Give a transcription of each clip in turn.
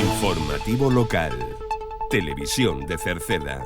Informativo local. Televisión de Cerceda.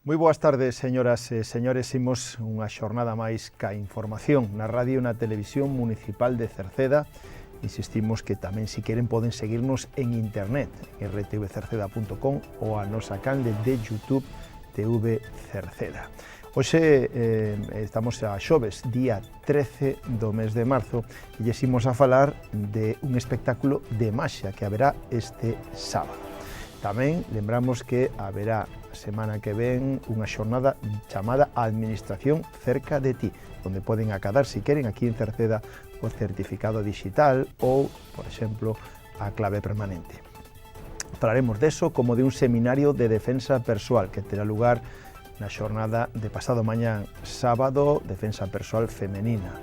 Moi boas tardes, señoras e señores. Imos unha xornada máis ca información na radio e na televisión municipal de Cerceda. Insistimos que tamén, se queren, poden seguirnos en internet, en rtvcerceda.com ou a nosa canle de YouTube TV Cerceda. Hoxe estamos a xoves, día 13 do mes de marzo, e lles imos a falar de un espectáculo de maxia que haberá este sábado. Tamén lembramos que haberá a semana que ven unha xornada chamada Administración cerca de ti, onde poden acadar, se queren, aquí en Cerceda, o certificado digital ou, por exemplo, a clave permanente. Falaremos deso como de un seminario de defensa persoal que terá lugar na xornada de pasado mañán sábado, defensa persoal femenina.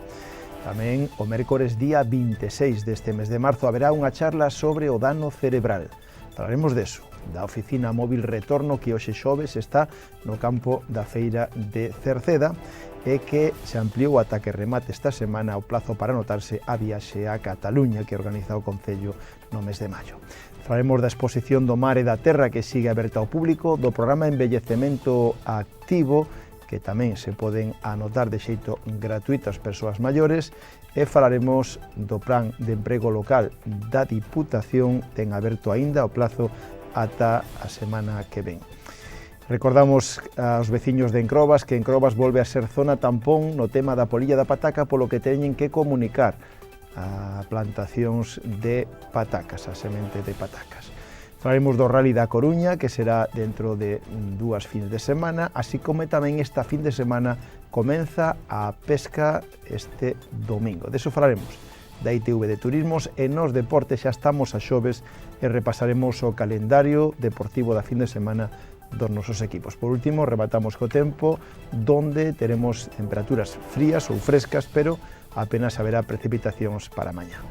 Tamén o mércores día 26 deste mes de marzo haberá unha charla sobre o dano cerebral. Falaremos deso, da oficina móvil Retorno que hoxe xoves está no campo da feira de Cerceda e que se ampliou ata que remate esta semana o plazo para anotarse a viaxe a Cataluña que organiza o Concello no mes de maio. Falaremos da exposición do mar e da terra que sigue aberta ao público, do programa Envellecemento Activo, que tamén se poden anotar de xeito gratuito as persoas maiores, e falaremos do plan de emprego local da Diputación, ten aberto aínda o plazo ata a semana que ven. Recordamos aos veciños de Encrobas que Encrobas volve a ser zona tampón no tema da polilla da pataca, polo que teñen que comunicar a plantacións de patacas, a semente de patacas. Falaremos do Rally da Coruña, que será dentro de 2 fins de semana, así como tamén esta fin de semana comeza a pesca este domingo. Deso falaremos da ITV de Turismos e nos deportes xa estamos a xoves e repasaremos o calendario deportivo da fin de semana dos nosos equipos. Por último, rematamos co tempo, donde teremos temperaturas frías ou frescas, pero apenas haberá precipitacións para mañá.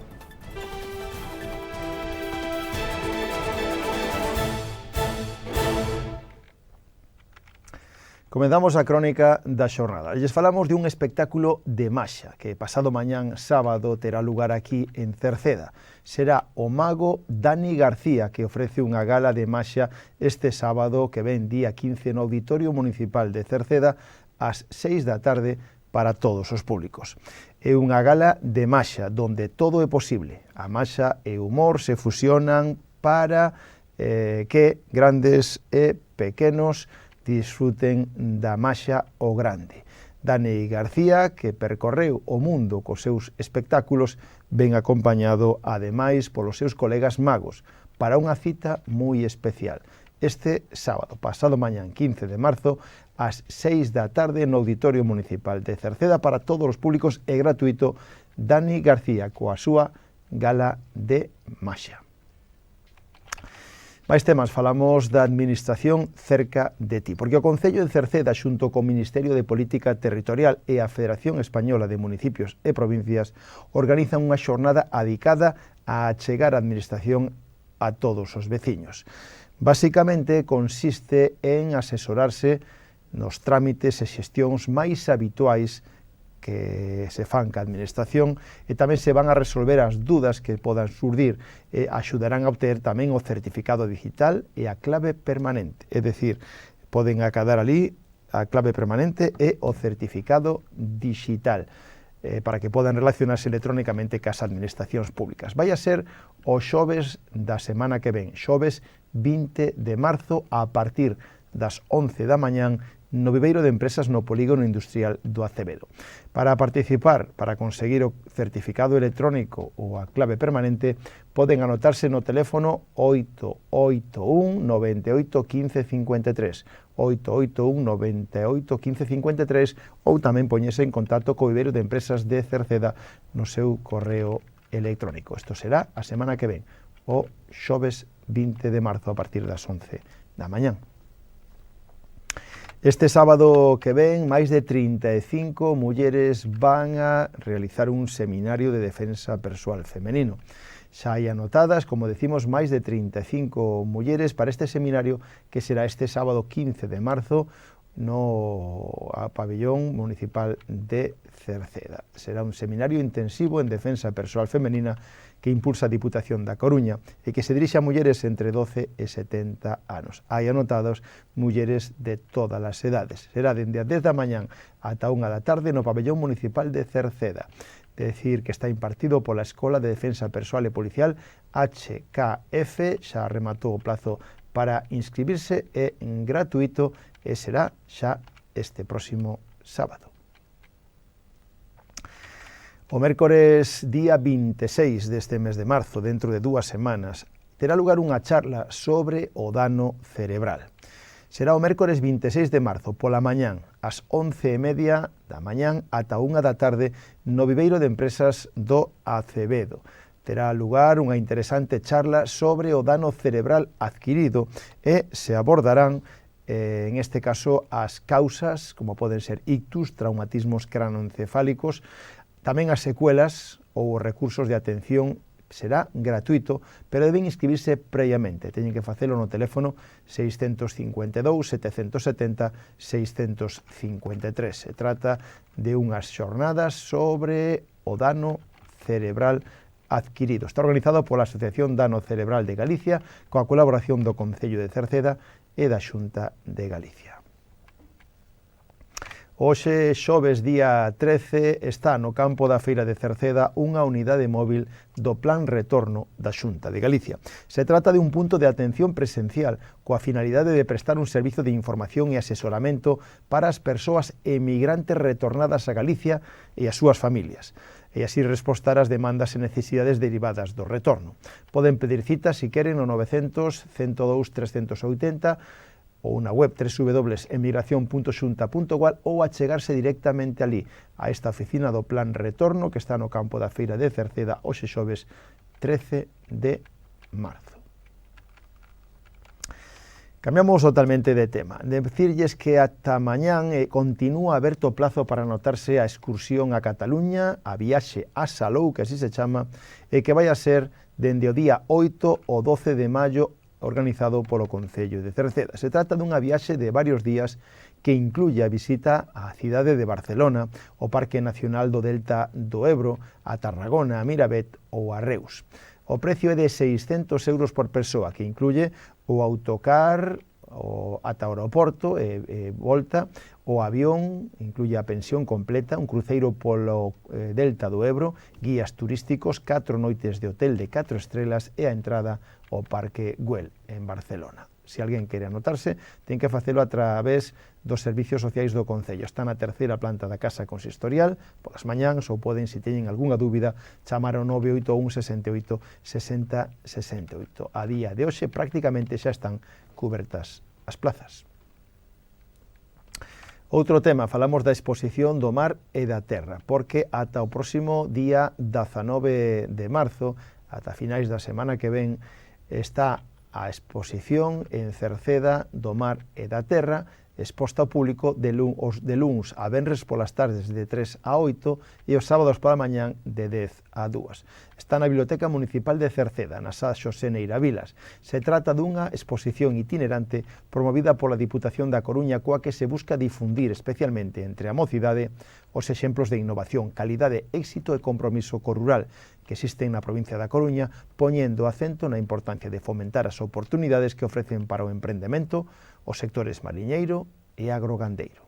Comezamos a crónica da xornada. Lles falamos de un espectáculo de maxia que pasado mañán sábado terá lugar aquí en Cerceda. Será o mago Dani García que ofrece unha gala de maxia este sábado que ven día 15 no Auditorio Municipal de Cerceda ás 6 da tarde para todos os públicos. É unha gala de maxia donde todo é posible. A maxia e o humor se fusionan para que grandes e pequenos disfruten da maxia o grande. Dani García, que percorreu o mundo cos seus espectáculos, ven acompañado, ademais, polos seus colegas magos, para unha cita moi especial. Este sábado, pasado mañán, 15 de marzo, ás 6 da tarde no Auditorio Municipal de Cerceda para todos os públicos e gratuito, Dani García coa súa gala de maxia. Mais temas, falamos da Administración cerca de ti, porque o Concello de Cerceda, xunto co Ministerio de Política Territorial e a Federación Española de Municipios e Provincias, organizan unha xornada adicada a achegar a Administración a todos os veciños. Basicamente, consiste en asesorarse nos trámites e xestións máis habituais que se fan ca Administración e tamén se van a resolver as dúdas que podan surdir e axudarán a obter tamén o certificado digital e a clave permanente, é dicir, poden acadar ali a clave permanente e o certificado digital para que podan relacionarse electrónicamente cas administracións públicas. Vai a ser o xoves da semana que ven, xoves 20 de marzo a partir das 11 da mañán no Viveiro de Empresas no Polígono Industrial do Acevedo. Para participar, para conseguir o certificado electrónico ou a clave permanente, poden anotarse no teléfono 881 98 15 53, 881 98 15 53, ou tamén poñese en contacto co Viveiro de Empresas de Cerceda no seu correo electrónico. Isto será a semana que ven, o xoves 20 de marzo a partir das 11 da mañán. Este sábado que ven, máis de 35 mulleres van a realizar un seminario de defensa persoal femenino. Xa hai anotadas, como decimos, máis de 35 mulleres para este seminario que será este sábado 15 de marzo, no pabellón municipal de Cerceda. Será un seminario intensivo en defensa persoal femenina que impulsa a Diputación da Coruña e que se dirixe a mulleres entre 12 e 70 anos. Hai anotados mulleres de todas as edades. Será dende a 10 da mañán ata 1 da tarde no pabellón municipal de Cerceda. De decir que está impartido pola Escola de Defensa Persoal e Policial HKF, xa rematou o plazo para inscribirse, é gratuito e será xa este próximo sábado. O mércores día 26 deste mes de marzo, dentro de 2 semanas, terá lugar unha charla sobre o dano cerebral. Será o mércores 26 de marzo, pola mañán, ás 11:30 da mañán ata 1 da tarde, no Viveiro de Empresas do Acevedo. Terá lugar unha interesante charla sobre o dano cerebral adquirido e se abordarán, en este caso, as causas, como poden ser ictus, traumatismos cranoencefálicos, tamén as secuelas ou os recursos de atención. Será gratuito, pero deben inscribirse previamente. Teñen que facelo no teléfono 652 770 653. Se trata de unhas xornadas sobre o dano cerebral adquirido. Está organizado pola Asociación Dano Cerebral de Galicia, coa colaboración do Concello de Cerceda e da Xunta de Galicia. Hoxe, xoves día 13, está no campo da Feira de Cerceda unha unidade móvil do Plan Retorno da Xunta de Galicia. Se trata de un punto de atención presencial coa finalidade de prestar un servizo de información e asesoramento para as persoas emigrantes retornadas a Galicia e as súas familias, e así respostar ás demandas e necesidades derivadas do retorno. Poden pedir citas se queren no 900 102 380 ou na web www.emigracion.xunta.gal ou achegarse directamente ali, a esta oficina do Plan Retorno que está no campo da Feira de Cerceda, hoxe xoves 13 de marzo. Cambiamos totalmente de tema. Decirlles que ata mañán continúa aberto o plazo para anotarse a excursión a Cataluña, a viaxe a Salou, que así se chama, e que vai a ser dende o día 8 ao 12 de maio, organizado polo Concello de Cerceda. Se trata dunha viaxe de varios días que incluye a visita á cidade de Barcelona, o Parque Nacional do Delta do Ebro, a Tarragona, a Miravet ou a Reus. O precio é de 600 euros por persoa, que incluye o autocar ata o aeroporto e volta, o avión, incluye a pensión completa, un cruceiro polo Delta do Ebro, guías turísticos, 4 noites de hotel de 4 estrelas e a entrada ao Parque Güell en Barcelona. Se alguén quere anotarse, ten que facelo a través dos servicios sociais do Concello. Está na terceira planta da Casa Consistorial, polas mañáns, ou poden, se teñen algunha dúbida, chamar ao 981 68 60 68. A día de hoxe, prácticamente xa están cubertas as plazas. Outro tema, falamos da exposición do mar e da terra, porque ata o próximo día 19 de marzo, ata finais da semana que ven, está a exposición en Cerceda do mar e da terra, exposta ao público de luns a venres polas tardes de 3 a 8 e os sábados pola mañán de 10 a 2. Está na Biblioteca Municipal de Cerceda, na Sá Xosé Neira Vilas. Se trata dunha exposición itinerante promovida pola Diputación da Coruña, coa que se busca difundir especialmente entre a mocidade os exemplos de innovación, calidade, éxito e compromiso co rural que existen na provincia da Coruña, poñendo acento na importancia de fomentar as oportunidades que ofrecen para o emprendemento os sectores mariñeiro e agrogandeiro.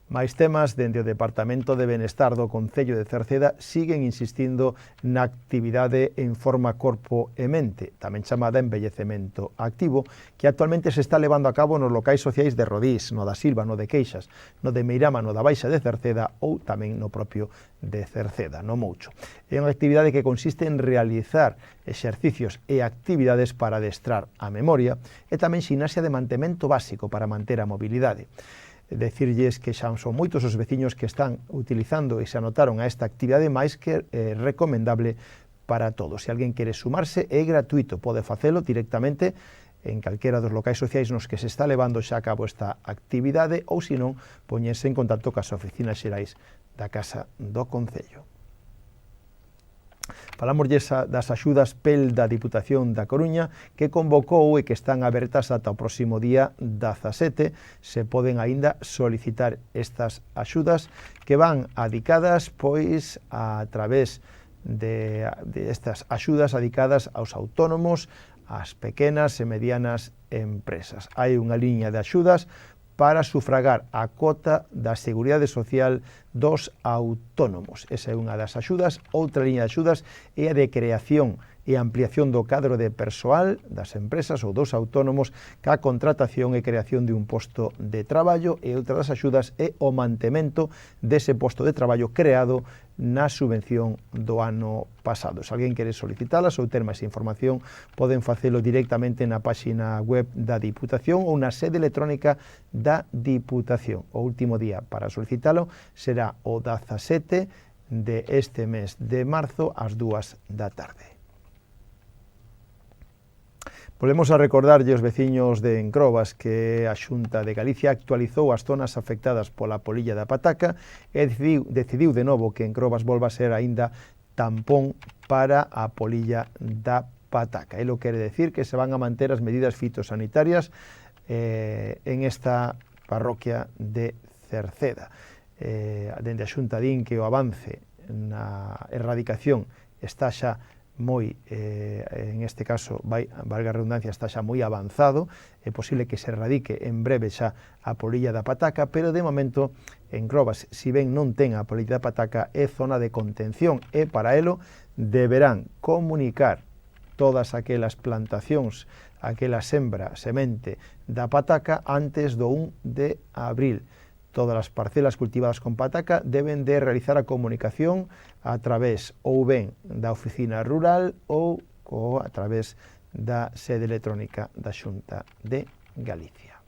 Mais temas, dende o Departamento de Benestar do Concello de Cerceda siguen insistindo na actividade en forma corpo e mente, tamén chamada envellecemento activo, que actualmente se está levando a cabo nos locais sociais de Rodís, no da Silva, no de Queixas, no de Meirama, no da Baixa de Cerceda ou tamén no propio de Cerceda, no Moucho. É unha actividade que consiste en realizar exercicios e actividades para adestrar a memoria e tamén ximnasia de mantemento básico para manter a mobilidade. Decirlles que xa son moitos os veciños que están utilizando e se anotaron a esta actividade máis que recomendable para todos. Se alguén quere sumarse, é gratuito, pode facelo directamente en calquera dos locais sociais nos que se está levando xa a cabo esta actividade ou, se non, poñerse en contacto cas oficinas xerais da Casa do Concello. Falamos das axudas PEL da Diputación da Coruña, que convocou e que están abertas ata o próximo día 17. Se poden aínda solicitar estas axudas que van adicadas pois a través de estas axudas adicadas aos autónomos, ás pequenas e medianas empresas. Hai unha liña de axudas para sufragar a cota da Seguridade Social dos autónomos. Esa é unha das axudas. Outra liña de axudas é a de creación e ampliación do cadro de persoal das empresas ou dos autónomos ca contratación e creación de un posto de traballo, e outra das axudas é o mantemento dese posto de traballo creado na subvención do ano pasado. Se alguén quere solicitalas ou ter máis información, poden facelo directamente na páxina web da Diputación ou na sede electrónica da Diputación. O último día para solicitalo será o 17 de este mes de marzo ás 2 da tarde. Volvemos a recordarlle aos veciños de Encrobas que a Xunta de Galicia actualizou as zonas afectadas pola polilla da pataca e decidiu de novo que Encrobas volva a ser aínda tampón para a polilla da pataca. Elo quere decir que se van a manter as medidas fitosanitarias en esta parroquia de Cerceda. Dende a Xunta din que o avance na erradicación está xa moi, en este caso, valga a redundancia, está xa moi avanzado. É posible que se erradique en breve xa a polilla da pataca, pero de momento Encrobas, si ben non ten a polilla da pataca, é zona de contención e para elo deberán comunicar todas aquelas plantacións, aquela sembra, semente da pataca antes do 1 de abril. Todas as parcelas cultivadas con pataca deben de realizar a comunicación a través ou ben da oficina rural ou a través da sede electrónica da Xunta de Galicia.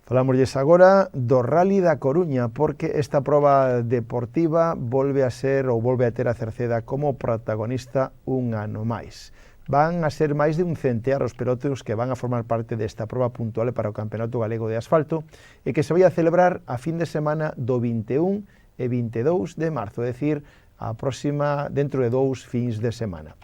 Falámosles agora do Rally da Coruña, porque esta proba deportiva volve a ser ou volve a ter a Cerceda como protagonista un ano máis. Van a ser máis de un centear os pelotos que van a formar parte desta proba puntual para o Campeonato Galego de Asfalto e que se vai a celebrar a fin de semana do 21 e 22 de marzo, é dicir, a próxima dentro de 2 fins de semana.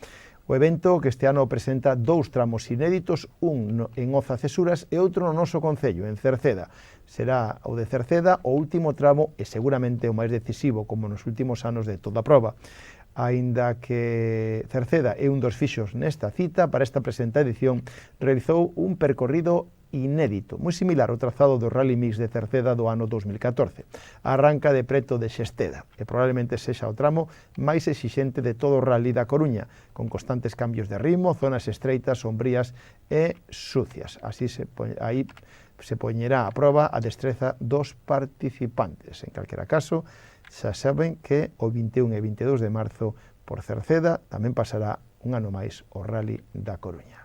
O evento que este ano presenta 2 tramos inéditos, un en Oza Cesuras e outro no noso concello, en Cerceda. Será o de Cerceda o último tramo e seguramente o máis decisivo, como nos últimos anos de toda a proba. Aínda que Cerceda é un dos fixos nesta cita, para esta presenta edición realizou un percorrido inédito, moi similar ao trazado do Rally Mix de Cerceda do ano 2014. Arranca de preto de Xesteda, e probablemente sexa o tramo máis exixente de todo o Rally da Coruña, con constantes cambios de ritmo, zonas estreitas, sombrías e sucias. Así aí se poñerá a proba a destreza dos participantes. En calquera caso, xa saben que o 21 e 22 de marzo por Cerceda tamén pasará un ano máis o Rally da Coruña.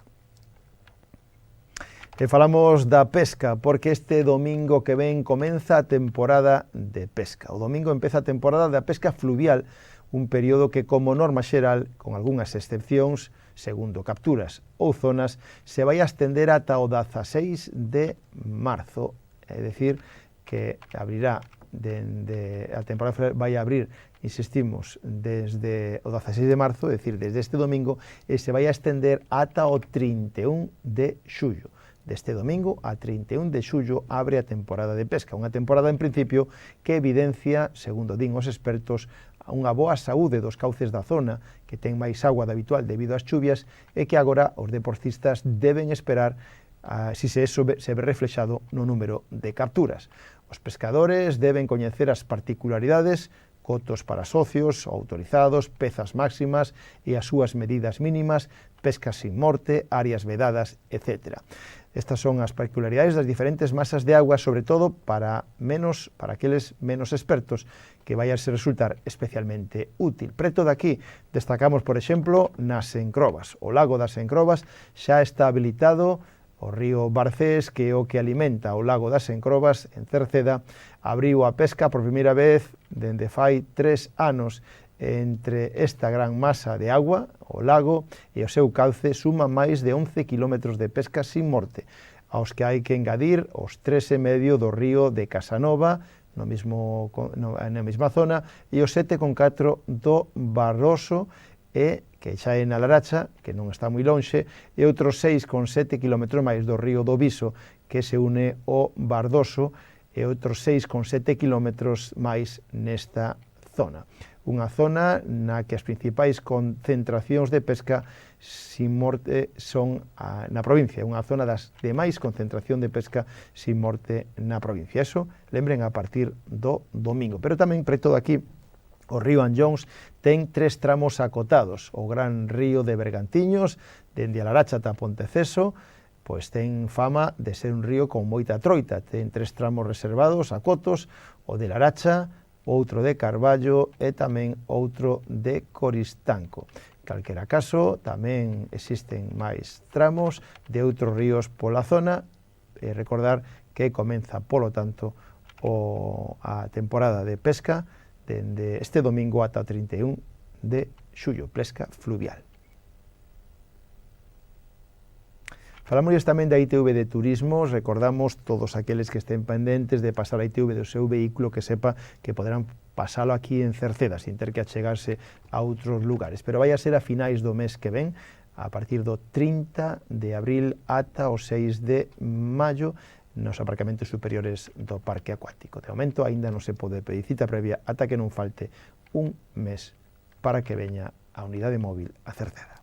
E falamos da pesca, porque este domingo que ven comeza a temporada de pesca. O domingo empeza a temporada da pesca fluvial, un período que, como norma xeral, con algunhas excepcións, segundo capturas ou zonas, se vai a estender ata o 16 de marzo, é dicir, que abrirá a temporada vai a abrir, insistimos, desde o 16 de marzo, é dicir, desde este domingo, e se vai a estender ata o 31 de xullo. Deste domingo a 31 de xullo abre a temporada de pesca, unha temporada en principio que evidencia, segundo din os expertos, unha boa saúde dos cauces da zona, que ten máis agua da habitual debido ás chuvias, e que agora os deportistas deben esperar si se ve reflexado no número de capturas. Os pescadores deben coñecer as particularidades, cotos para socios, autorizados, pezas máximas e as súas medidas mínimas, pescas sin morte, áreas vedadas, etc. Estas son as particularidades das diferentes masas de agua, sobre todo para aqueles menos expertos, que vai a resultar especialmente útil. Preto daqui destacamos, por exemplo, nas Encrobas. O lago das Encrobas xa está habilitado. O río Barcés, que é o que alimenta o lago das Encrobas, en Cerceda, abriu a pesca por primeira vez dende fai 3 anos. Entre esta gran masa de agua, o lago, e o seu cauce suma máis de 11 km de pesca sin morte, aos que hai que engadir os 3,5 do río de Casanova, na mesma zona, e o 7,4 do Barroso, que xa é na Laracha, que non está moi lonxe, e outros 6,7 km máis do río do Viso, que se une ao Bardoso, e outros 6,7 km máis nesta zona. Unha zona na que as principais concentracións de pesca sin morte son na provincia, unha zona das de máis concentración de pesca sin morte na provincia. Eso, lembren, a partir do domingo. Pero tamén, preto de aquí, o río Anllóns ten 3 tramos acotados. O gran río de Bergantiños, dende a Laracha ata Ponteceso, pois ten fama de ser un río con moita troita. Ten 3 tramos reservados, acotos, o de Laracha, outro de Carballo e tamén outro de Coristanco. En calquera caso, tamén existen máis tramos de outros ríos pola zona, e recordar que comeza, polo tanto, a temporada de pesca dende este domingo ata o 31 de xullo, pesca fluvial. Falamos tamén da ITV de Turismo, recordamos todos aqueles que estén pendentes de pasar a ITV do seu vehículo, que sepa que poderán pasalo aquí en Cerceda, sin ter que achegarse a outros lugares. Pero vai a ser a finais do mes que ven, a partir do 30 de abril ata o 6 de maio, nos aparcamentos superiores do Parque Acuático. De momento, aínda non se pode pedir cita previa ata que non falte un mes para que veña a unidade móvil a Cerceda.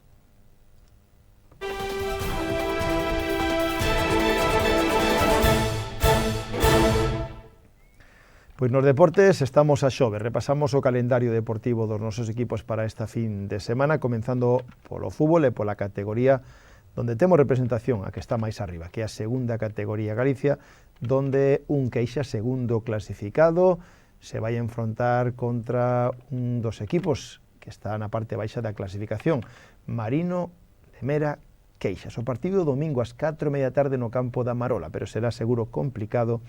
Pois nos deportes estamos a xoves, repasamos o calendario deportivo dos nosos equipos para esta fin de semana, comenzando polo fútbol e pola categoría donde temos representación, a que está máis arriba, que é a segunda categoría Galicia, donde un Queixa segundo clasificado se vai a enfrontar contra un dos equipos que está na parte baixa da clasificación, Marino de Mera Queixas. O partido domingo ás 4:30 da tarde no campo da Marola, pero será seguro complicado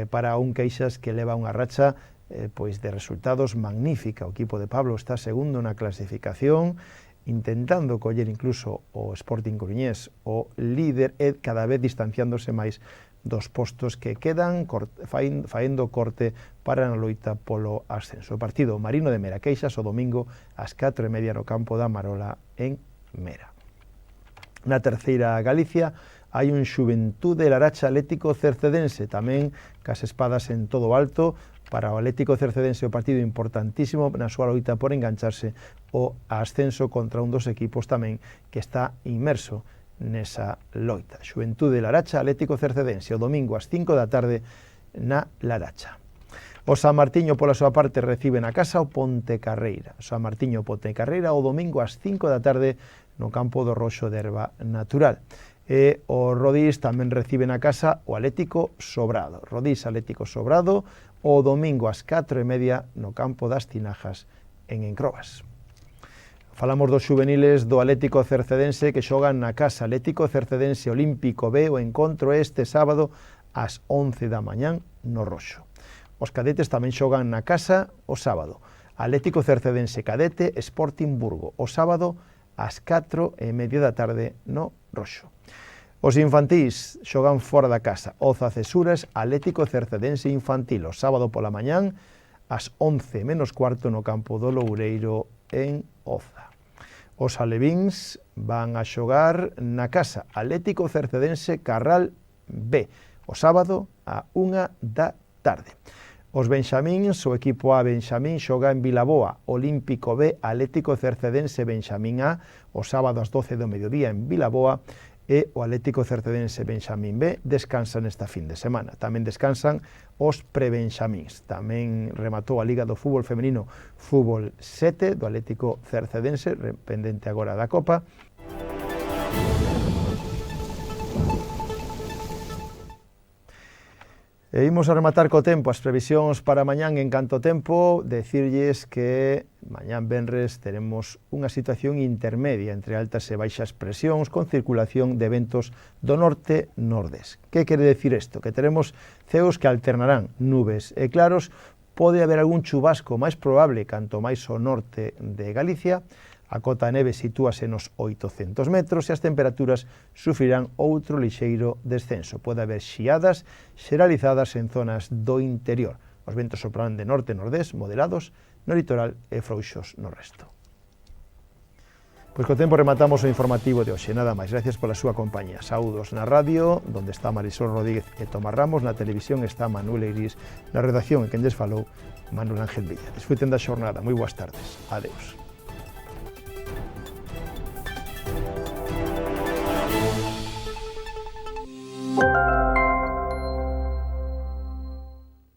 para un Queixas que leva unha racha pois de resultados magnífica. O equipo de Pablo está segundo na clasificación, intentando coller incluso o Sporting Coruñés, o líder, e cada vez distanciándose máis dos postos que quedan, faendo corte para a loita polo ascenso. O partido Marino de Mera Queixas o domingo ás 4:30 no campo da Marola en Mera. Na terceira Galicia hai un Xuventude Laracha Atlético Cercedense, tamén cas espadas en todo alto. Para o Atlético Cercedense o partido importantísimo na súa loita por engancharse o ascenso contra un dos equipos tamén que está inmerso nesa loita. Xuventude Laracha Atlético Cercedense o domingo ás 5 da tarde na Laracha. O San Martiño, pola súa parte, recibe na casa o Pontecarreira. O San Martiño Pontecarreira o domingo ás 5 da tarde no campo do Roxo de Herba Natural. E o Rodís tamén recibe na casa o Atlético Sobrado. Rodís Atlético Sobrado o domingo ás 4:30 no campo das Tinajas en Encrobas. Falamos dos xuveniles do Atlético Cercedense que xogan na casa. Atlético Cercedense Olímpico B, o encontro este sábado ás 11 da mañán no Roxo. Os cadetes tamén xogan na casa o sábado. Atlético Cercedense Cadete Sporting Burgo o sábado ás 4:30 da tarde no Roxo. Os infantís xogan fora da casa. Oza Cesuras Atlético Cercedense Infantil o sábado pola mañán ás 11:15 no campo do Loureiro en Oza. Os alevíns van a xogar na casa Atlético Cercedense Carral B o sábado á 1 da tarde. Os benxamíns, o equipo A Benxamín xoga en Vilaboa, Olímpico B Atlético Cercedense Benxamín A o sábado ás 12 do mediodía en Vilaboa, e o Atlético Cercedense Benxamín B descansan esta fin de semana. Tamén descansan os prebenxamíns. Tamén rematou a Liga do Fútbol Femenino Fútbol 7 do Atlético Cercedense, pendente agora da Copa. E imos a rematar co tempo, as previsións para mañán en canto tempo, decirlles que mañán venres teremos unha situación intermedia entre altas e baixas presións con circulación de ventos do norte-nordés. Que quere decir isto? Que teremos ceos que alternarán nubes e claros, pode haber algún chubasco máis probable canto máis ao norte de Galicia. A cota de neve sitúase nos 800 metros e as temperaturas sufrirán outro lixeiro descenso. Pode haber xiadas xeralizadas en zonas do interior. Os ventos soprarán de norte e nordés, moderados no litoral e frouxos no resto. Pois co tempo rematamos o informativo de hoxe. Nada máis, gracias pola súa compañía. Saúdos na radio, onde está Marisol Rodríguez e Tomás Ramos, na televisión está Manuel Eirís, na redacción en quen lles falou Manuel Ángel Villa. Desfruten da xornada, moi boas tardes. Adeus.